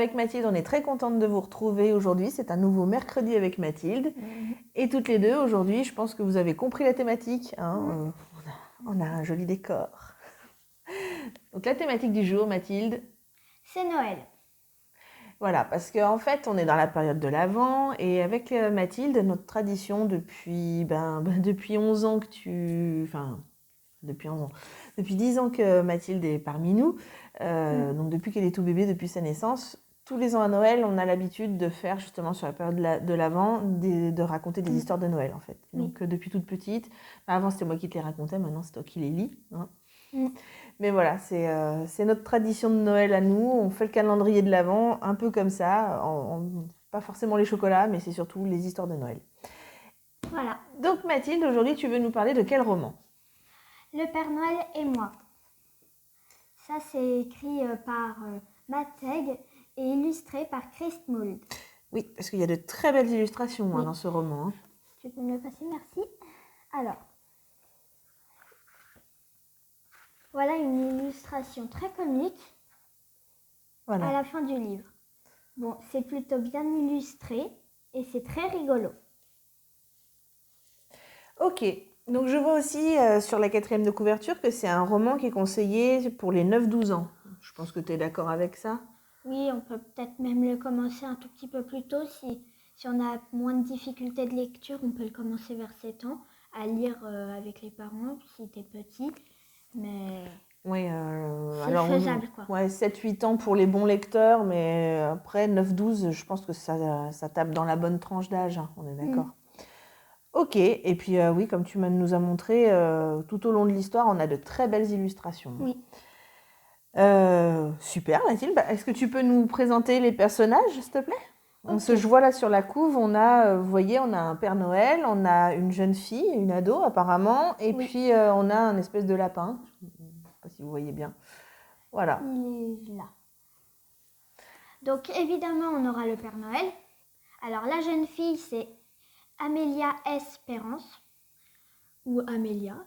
avec Mathilde, on est très contente de vous retrouver aujourd'hui. C'est un nouveau mercredi avec Mathilde. Et toutes les deux, aujourd'hui, je pense que vous avez compris la thématique. Hein, on a un joli décor. Donc la thématique du jour, Mathilde, c'est Noël. voilà, parce qu'en fait, on est dans la période de l'Avent et avec Mathilde, notre tradition depuis 11 ans que Enfin, depuis 11 ans. Depuis 10 ans que Mathilde est parmi nous, donc depuis qu'elle est tout bébé, depuis sa naissance, tous les ans à Noël, on a l'habitude de faire justement sur la période de l'Avent, de raconter des histoires de Noël en fait. Donc depuis toute petite, avant c'était moi qui te les racontais, maintenant c'est toi qui les lis. Hein. Mais voilà, c'est notre tradition de Noël à nous. On fait le calendrier de l'Avent un peu comme ça, pas forcément les chocolats, mais c'est surtout les histoires de Noël. Voilà. Donc Mathilde, aujourd'hui tu veux nous parler de quel roman ? Le Père Noël et moi. Ça c'est écrit par Matt Haig et illustré par Chris Mould. Oui, parce qu'il y a de très belles illustrations dans ce roman. Hein. Tu peux me le passer, merci. Alors, voilà une illustration très comique à la fin du livre. Bon, c'est plutôt bien illustré et c'est très rigolo. Ok, donc je vois aussi sur la 4e de couverture que c'est un roman qui est conseillé pour les 9-12 ans. Je pense que tu es d'accord avec ça ? Oui, on peut peut-être même le commencer un tout petit peu plus tôt. Si on a moins de difficultés de lecture, on peut le commencer vers 7 ans, à lire avec les parents si t'es petit. Mais oui, c'est faisable, quoi. Ouais, 7-8 ans pour les bons lecteurs, mais après 9-12, je pense que ça tape dans la bonne tranche d'âge, hein, on est d'accord. Ok, et puis oui, comme tu nous as montré, tout au long de l'histoire, on a de très belles illustrations. Oui. Super, Mathilde. Est-ce que tu peux nous présenter les personnages, s'il te plaît ? Okay. Je vois là sur la couve, on a, vous voyez, on a un Père Noël, on a une jeune fille, une ado apparemment, et puis on a un espèce de lapin. Je ne sais pas si vous voyez bien. Voilà. Il est là. Donc évidemment, on aura le Père Noël. Alors la jeune fille, c'est Amélia Espérance, ou Amélia.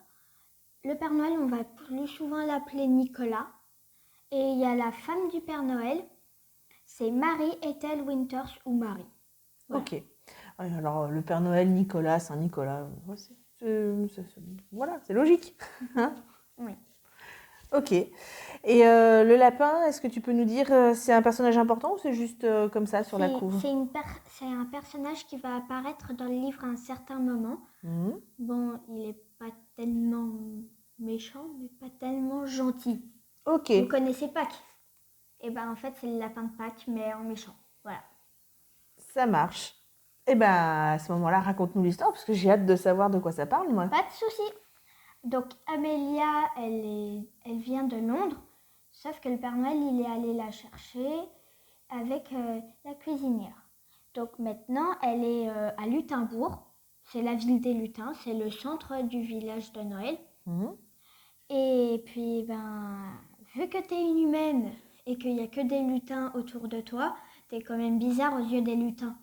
Le Père Noël, on va plus souvent l'appeler Nicolas. Et il y a la femme du Père Noël, c'est Marie-Ethel Winters ou Marie. Voilà. Ok. Alors le Père Noël, Nicolas, Saint-Nicolas, voilà, c'est logique. Hein ? Oui. Ok. Et le lapin, est-ce que tu peux nous dire, c'est un personnage important ou c'est juste comme ça sur la couve ? C'est un personnage qui va apparaître dans le livre à un certain moment. Bon, il n'est pas tellement méchant, mais pas tellement gentil. Ok. Vous connaissez Pâques ? Et ben en fait, c'est le lapin de Pâques, mais en méchant. Voilà. Ça marche. Et ben à ce moment-là, raconte-nous l'histoire, parce que j'ai hâte de savoir de quoi ça parle, moi. Pas de souci. Donc Amélia, elle vient de Londres, sauf que le Père Noël, il est allé la chercher avec la cuisinière. Donc maintenant, elle est à Lutimbourg, c'est la ville des lutins, c'est le centre du village de Noël. Et puis, vu que tu es une humaine et qu'il n'y a que des lutins autour de toi, tu es quand même bizarre aux yeux des lutins.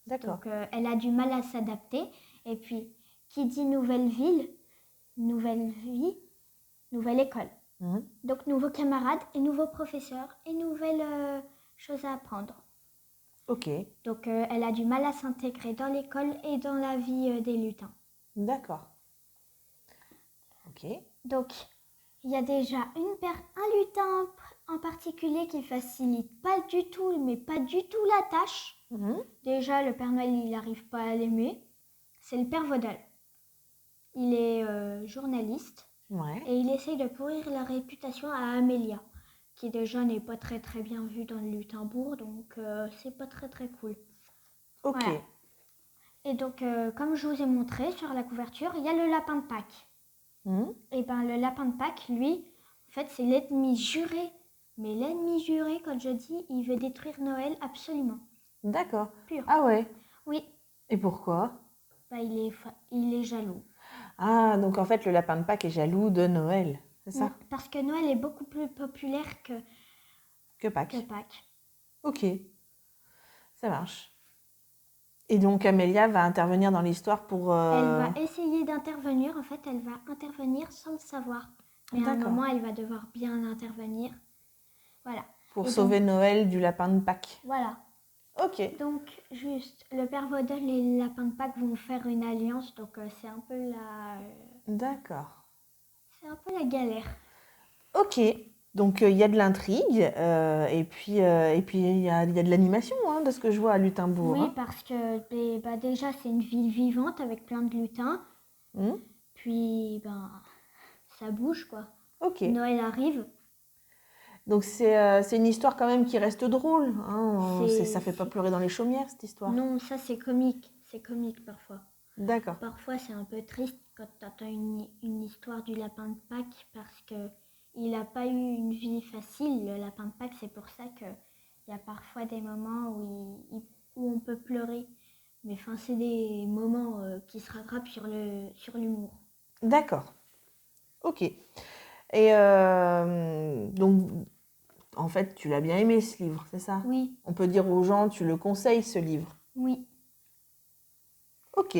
D'accord. Donc elle a du mal à s'adapter. Et puis, qui dit nouvelle ville, nouvelle vie, nouvelle école. Donc nouveaux camarades et nouveaux professeurs et nouvelles choses à apprendre. Ok. Donc elle a du mal à s'intégrer dans l'école et dans la vie des lutins. D'accord. Ok. Donc il y a déjà un lutin en particulier qui facilite pas du tout, mais pas du tout la tâche. Déjà le Père Noël il n'arrive pas à l'aimer. C'est le Père Vaudel. Il est journaliste. Ouais. Et il essaye de pourrir la réputation à Amélia, qui déjà n'est pas très très bien vue dans le Lutimbourg, donc c'est pas très très cool. Ok. Voilà. Et donc, comme je vous ai montré sur la couverture, il y a le lapin de Pâques. Et le lapin de Pâques, lui, en fait, c'est l'ennemi juré. Mais l'ennemi juré, quand je dis, il veut détruire Noël absolument. D'accord. Pur. Ah ouais. Oui. Et pourquoi ? Il est jaloux. Ah, donc en fait, le lapin de Pâques est jaloux de Noël, c'est ça ? Parce que Noël est beaucoup plus populaire Que Pâques. que Pâques. Ok. Ça marche. Et donc Amélia va intervenir dans l'histoire pour... Elle va essayer d'intervenir, en fait, elle va intervenir sans le savoir. Mais à un moment, elle va devoir bien intervenir. Voilà. Pour Et sauver Noël du lapin de Pâques. Voilà. Ok. Donc, juste, le Père Vaudel et le lapin de Pâques vont faire une alliance, donc D'accord. c'est un peu la galère. Ok. Donc il y a de l'intrigue et puis il y a de l'animation hein, de ce que je vois à Lutimbourg. Oui, Hein. parce que déjà, c'est une ville vivante avec plein de lutins. Hmm. Puis, ça bouge, quoi. Ok. Noël arrive. Donc c'est une histoire quand même qui reste drôle. Hein. Ça fait pas C'est- pleurer dans les chaumières cette histoire. Non, ça, c'est comique. C'est comique parfois. D'accord. Parfois, c'est un peu triste quand tu entends une histoire du lapin de Pâques parce que il n'a pas eu une vie facile, le lapin de Pâques. C'est pour ça qu'il y a parfois des moments où on peut pleurer. Mais enfin, c'est des moments qui se rattrapent sur l'humour. D'accord. Ok. Et donc en fait tu l'as bien aimé ce livre, c'est ça? Oui, On peut dire aux gens tu le conseilles ce livre. oui. Ok.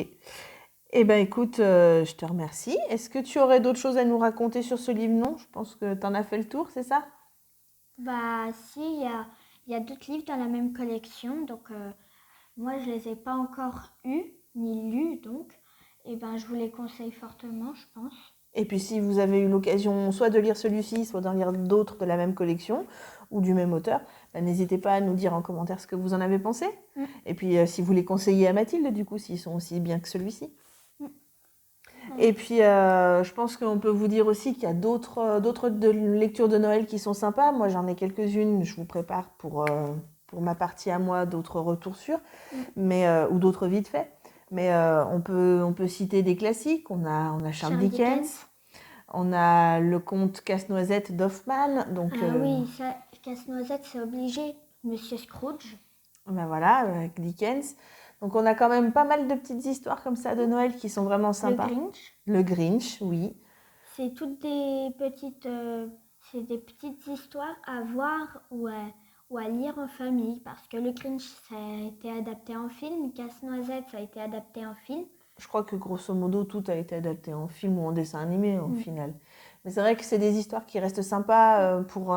Eh ben écoute, je te remercie. Est-ce que tu aurais d'autres choses à nous raconter sur ce livre? Non, je pense que tu en as fait le tour, c'est ça? Si, il y a d'autres livres dans la même collection. Donc, moi, je les ai pas encore eus, ni lus, donc. Je vous les conseille fortement, je pense. Et puis si vous avez eu l'occasion soit de lire celui-ci, soit d'en lire d'autres de la même collection ou du même auteur, ben, n'hésitez pas à nous dire en commentaire ce que vous en avez pensé. Mm. Et puis si vous les conseillez à Mathilde, du coup, s'ils sont aussi bien que celui-ci. Mm. Et puis je pense qu'on peut vous dire aussi qu'il y a d'autres lectures de Noël qui sont sympas. Moi, j'en ai quelques-unes, je vous prépare pour ma partie à moi, d'autres retours sûrs, ou d'autres vite fait. Mais on peut citer des classiques. On a Charles Dickens. On a le conte Casse-Noisette d'Hoffmann. Donc, Oui, ça, Casse-Noisette, c'est obligé. Monsieur Scrooge. ben voilà, avec Dickens. Donc on a quand même pas mal de petites histoires comme ça de Noël qui sont vraiment Le sympas. Grinch. Le Grinch, oui. C'est toutes c'est des petites histoires à voir ou à lire en famille. Parce que le Grinch, ça a été adapté en film. Casse-Noisette, ça a été adapté en film. Je crois que grosso modo, tout a été adapté en film ou en dessin animé au final. Mais c'est vrai que c'est des histoires qui restent sympas pour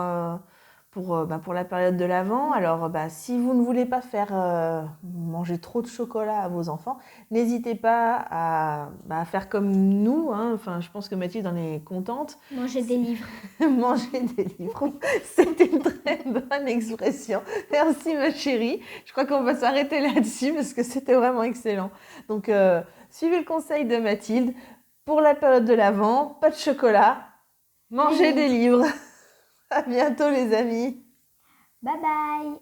la période de l'Avent. Alors, si vous ne voulez pas faire manger trop de chocolat à vos enfants, n'hésitez pas à faire comme nous. Hein. Enfin, je pense que Mathilde en est contente. Manger des livres. Manger des livres. C'est une très bonne expression. Merci ma chérie. Je crois qu'on va s'arrêter là-dessus parce que c'était vraiment excellent. Donc, suivez le conseil de Mathilde. Pour la période de l'Avent, pas de chocolat, mangez des livres. À bientôt les amis. Bye bye.